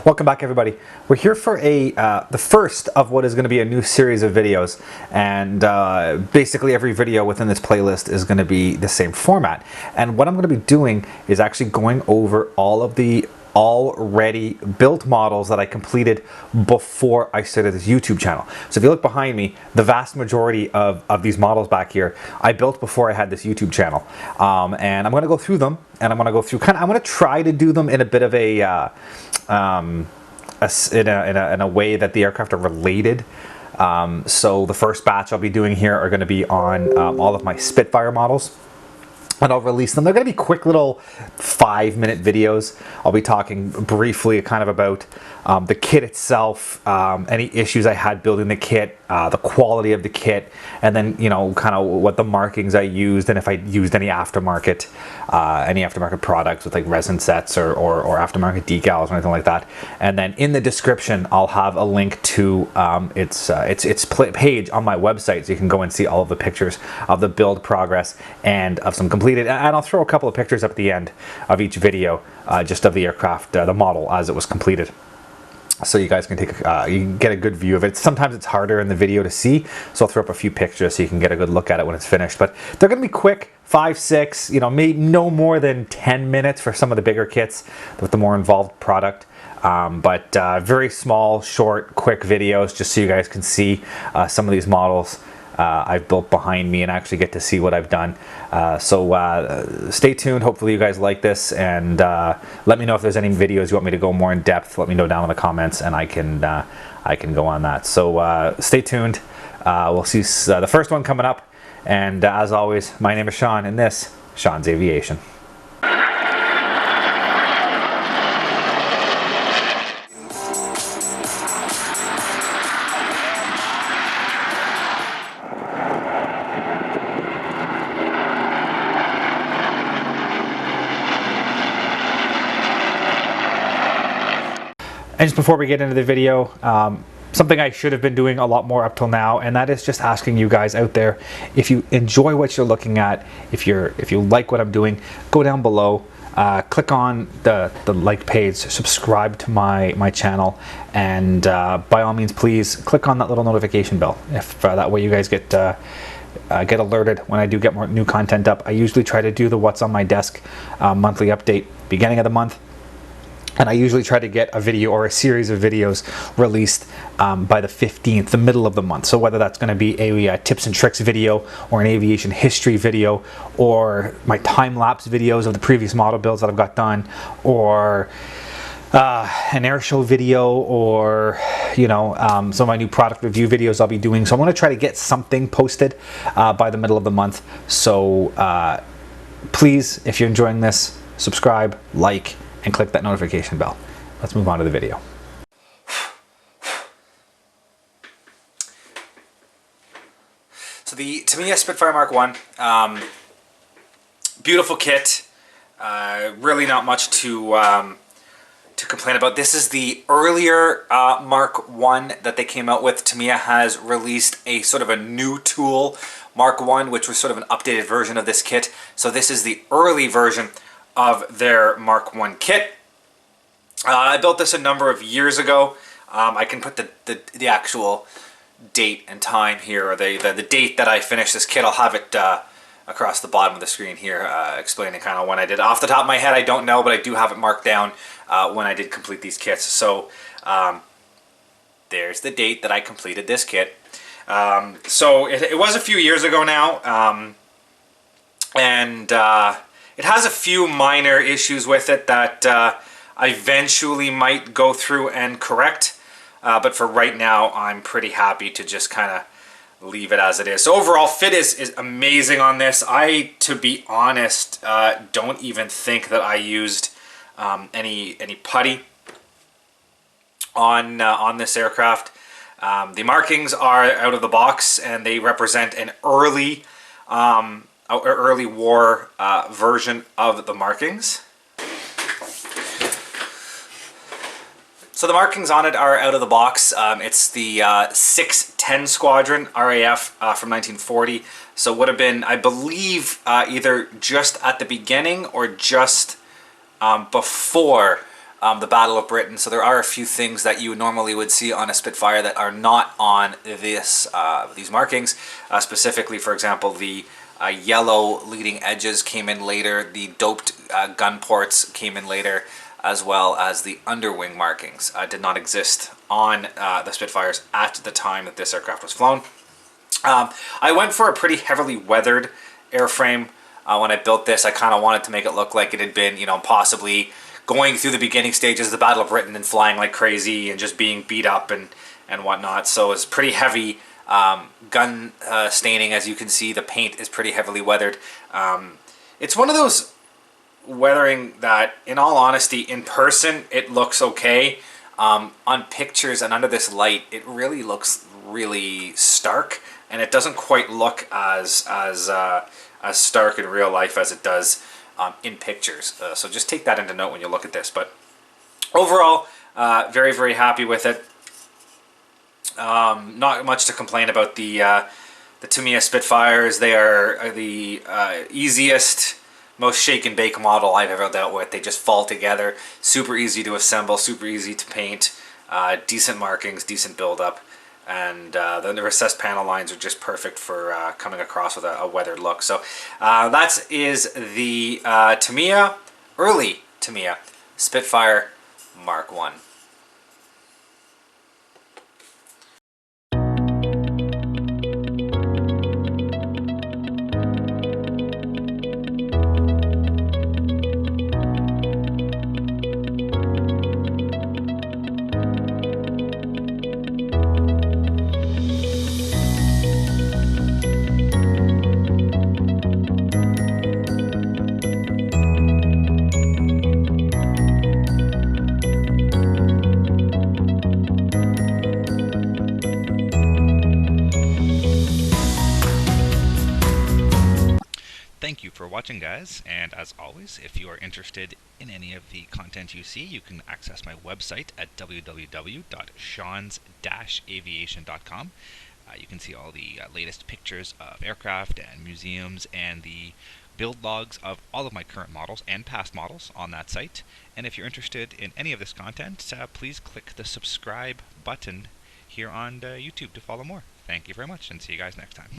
Welcome back, everybody. We're here for the first of what is going to be a new series of videos, and basically every video within this playlist is going to be the same format. And what I'm going to be doing is actually going over all of the already built models that I completed before I started this YouTube channel. So if you look behind me, the vast majority of these models back here I built before I had this YouTube channel, and I'm going to go through them, and I'm going to go through I'm going to try to do them in a bit of a in a way that the aircraft are related. So the first batch I'll be doing here are going to be on all of my Spitfire models, and I'll release them. They're going to be quick little 5-minute videos. I'll be talking briefly kind of about the kit itself, any issues I had building the kit, the quality of the kit, and then, you know, kind of what the markings I used, and if I used any aftermarket products with like resin sets or aftermarket decals or anything like that. And then in the description I'll have a link to its page on my website, so you can go and see all of the pictures of the build progress and of some completed, and I'll throw a couple of pictures up at the end of each video, just of the aircraft, the model as it was completed, so you guys can take you can get a good view of it. Sometimes it's harder in the video to see, so I'll throw up a few pictures so you can get a good look at it when it's finished. But they're going to be quick, 5, 6, you know, maybe no more than 10 minutes for some of the bigger kits with the more involved product. But very small, short, quick videos, just so you guys can see some of these models I've built behind me and actually get to see what I've done. So stay tuned. Hopefully you guys like this, and let me know if there's any videos you want me to go more in depth. Let me know down in the comments, and I can go on that. So stay tuned. We'll see the first one coming up, and as always, my name is Sean, and this Sean's Aviation. And just before we get into the video, something I should have been doing a lot more up till now, and that is just asking you guys out there, if you enjoy what you're looking at, if you like what I'm doing, go down below, click on the like page, subscribe to my channel, and by all means, please click on that little notification bell. If that way you guys get alerted when I do get more new content up. I usually try to do the what's on my desk monthly update beginning of the month. And I usually try to get a video or a series of videos released by the 15th, the middle of the month. So whether that's going to be a tips and tricks video, or an aviation history video, or my time-lapse videos of the previous model builds that I've got done, or an air show video, or, you know, some of my new product review videos I'll be doing. So I'm going to try to get something posted by the middle of the month. So please, if you're enjoying this, subscribe, like, and click that notification bell. Let's move on to the video. So the Tamiya Spitfire Mk I, beautiful kit. Really not much to complain about. This is the earlier Mark I that they came out with. Tamiya has released a sort of a new tool, Mark I, which was sort of an updated version of this kit. So this is the early version of their Mark I kit. I built this a number of years ago. I can put the actual date and time here, or the date that I finished this kit. I'll have it across the bottom of the screen here, explaining kind of when I did. Off the top of my head, I don't know, but I do have it marked down when I did complete these kits. So there's the date that I completed this kit. So it was a few years ago now, and it has a few minor issues with it that I eventually might go through and correct, but for right now I'm pretty happy to just kind of leave it as it is. So overall fit is amazing on this. I, to be honest, don't even think that I used any putty on this aircraft. The markings are out of the box, and they represent an early war version of the markings. So the markings on it are out of the box. It's the 610 Squadron RAF from 1940. So would have been, I believe, either just at the beginning or just before the Battle of Britain. So there are a few things that you normally would see on a Spitfire that are not on this these markings. Specifically, for example, the yellow leading edges came in later. The doped gun ports came in later, as well as the underwing markings did not exist on the Spitfires at the time that this aircraft was flown. I went for a pretty heavily weathered airframe when I built this. I kind of wanted to make it look like it had been, you know, possibly going through the beginning stages of the Battle of Britain and flying like crazy and just being beat up and whatnot. So it's pretty heavy gun staining. As you can see, the paint is pretty heavily weathered. It's one of those weathering that, in all honesty, in person it looks okay. On pictures and under this light, it really looks really stark, and it doesn't quite look as stark in real life as it does in pictures. So just take that into note when you look at this. But overall, very, very happy with it. Not much to complain about the Tamiya Spitfires. They are the easiest, most shake and bake model I've ever dealt with. They just fall together. Super easy to assemble, super easy to paint, decent markings, decent build-up. And the recessed panel lines are just perfect for coming across with a weathered look. So that is the Tamiya, early Tamiya Spitfire Mark I. Thank you for watching, guys, and as always, if you are interested in any of the content you see, you can access my website at www.seans-aviation.com. You can see all the latest pictures of aircraft and museums and the build logs of all of my current models and past models on that site. And if you're interested in any of this content, please click the subscribe button here on YouTube to follow more. Thank you very much, and see you guys next time.